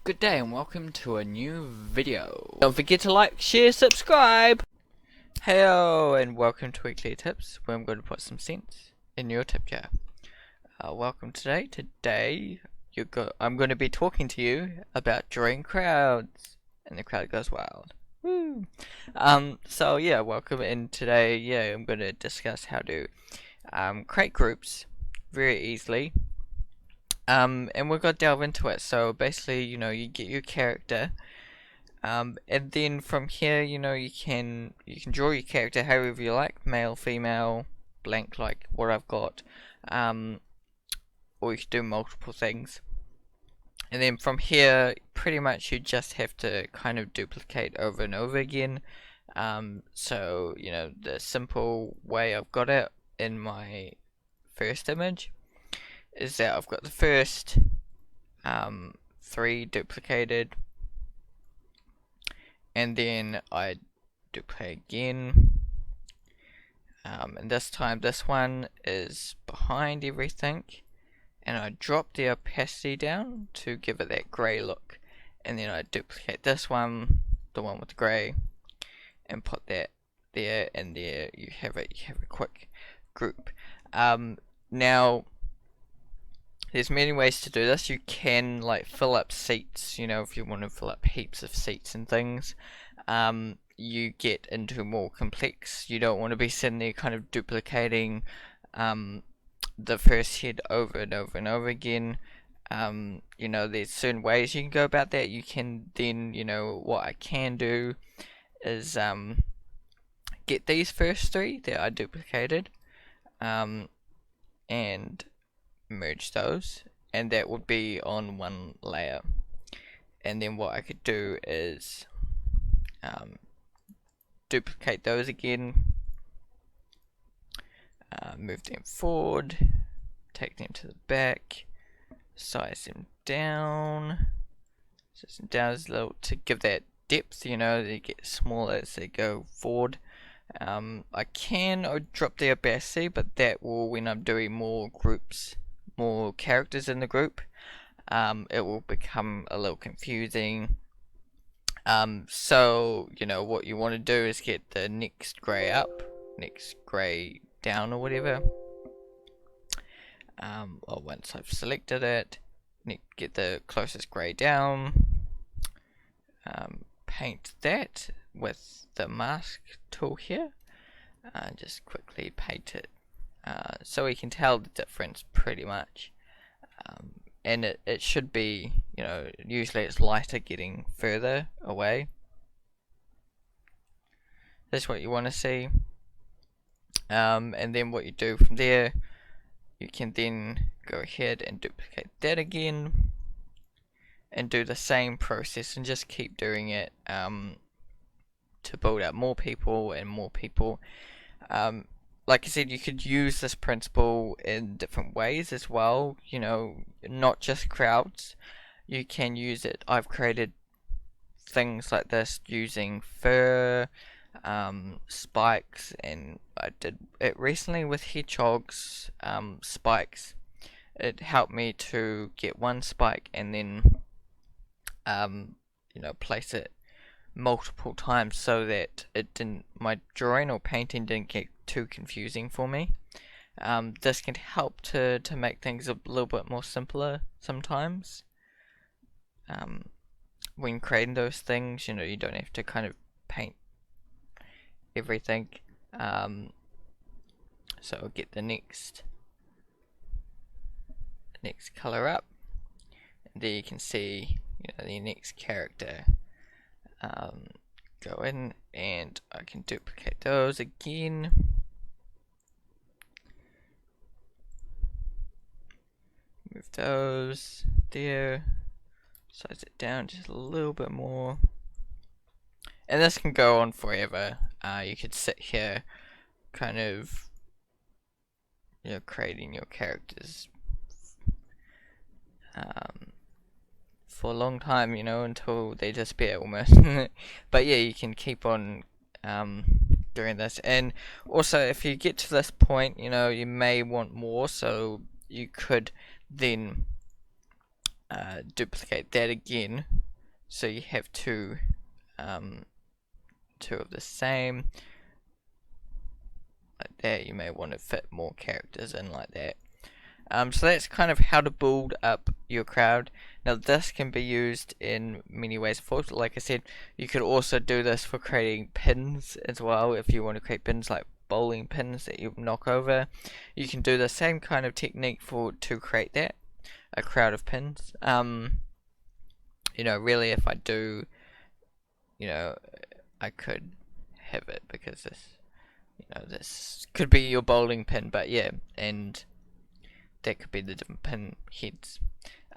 Good day and welcome to a new video. Don't forget to like, share, subscribe! Hello and welcome to Weekly Tips, where I'm going to put some sense in your tip jar. Welcome today. I'm going to be talking to you about drawing crowds, and the crowd goes wild. Woo! So yeah, welcome, and today, I'm going to discuss how to create groups very easily. And we're gonna delve into it. So basically, you get your character, and then from here, you can draw your character however you like, male, female, blank, like what I've got, or you can do multiple things. And then from here, pretty much you just have to kind of duplicate over and over again. So the simple way I've got it in my first image is that I've got the first 3 duplicated, and then I duplicate again, and this time this one is behind everything, and I drop the opacity down to give it that grey look, and then I duplicate this one, the one with the grey, and put that there, and there you have it. You have a quick group. Now there's many ways to do this. You can fill up seats, if you want to fill up heaps of seats and things. You get into more complex. You don't want to be sitting there kind of duplicating the first head over and over and over again. There's certain ways you can go about that. You can then, what I can do is get these first 3 that I duplicated, and merge those, and that would be on one layer. And then what I could do is duplicate those again, move them forward, take them to the back, size them down a little to give that depth. They get smaller as they go forward. I can drop the opacity, but that will, when I'm doing more groups, more characters in the group, it will become a little confusing. So what you want to do is get the next grey up, next grey down, or whatever. Once I've selected it, get the closest grey down, paint that with the mask tool here, just quickly paint it. So we can tell the difference pretty much, and it should be, usually it's lighter getting further away. That's what you want to see, and then what you do from there, you can then go ahead and duplicate that again and do the same process and just keep doing it to build out more people and more people. Like I said, you could use this principle in different ways as well, not just crowds. You can use it. I've created things like this using fur, spikes, and I did it recently with hedgehogs, spikes. It helped me to get one spike and then place it multiple times so that my drawing or painting didn't get too confusing for me. This can help to make things a little bit more simpler sometimes. When creating those things, you don't have to kind of paint everything. So I'll get the next color up, and there you can see the next character. Go in and I can duplicate those again. Move those there, size it down just a little bit more, and this can go on forever. You could sit here kind of creating your characters for a long time, until they disappear almost. But yeah, you can keep on doing this, and also if you get to this point, you may want more, so you could then duplicate that again So you have two of the same like that. You may want to fit more characters in like that. So that's kind of how to build up your crowd. Now this can be used in many ways. Like I said, you could also do this for creating pins as well. If you want to create pins like bowling pins that you knock over, you can do the same kind of technique to create that, a crowd of pins. You know, really, if I do, you know, I could have it because this could be your bowling pin, but yeah, and that could be the different pin heads.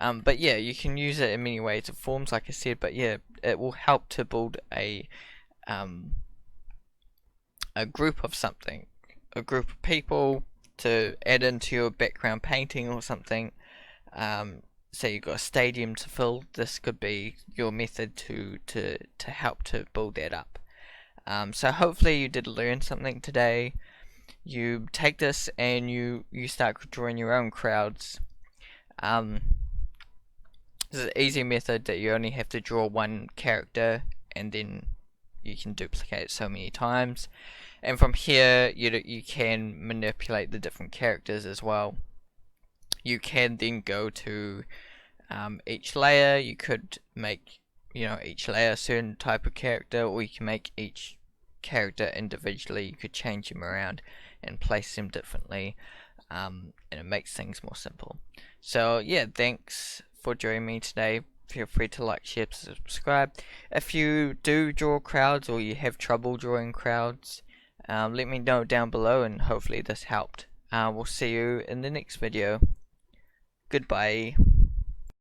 But yeah, you can use it in many ways and forms, like I said. But yeah, it will help to build a group of something, a group of people to add into your background painting or something. Say you've got a stadium to fill. This could be your method to help to build that up. So hopefully you did learn something today. You take this and you start drawing your own crowds. This is an easy method that you only have to draw one character and then you can duplicate it so many times. And from here you can manipulate the different characters as well. You can then go to each layer. You could make each layer a certain type of character, or you can make each character individually. You could change them around and place them differently, and it makes things more simple. So yeah, thanks for joining me today. Feel free to like, share, subscribe. If you do draw crowds or you have trouble drawing crowds, let me know down below, and hopefully this helped. We'll see you in the next video. Goodbye.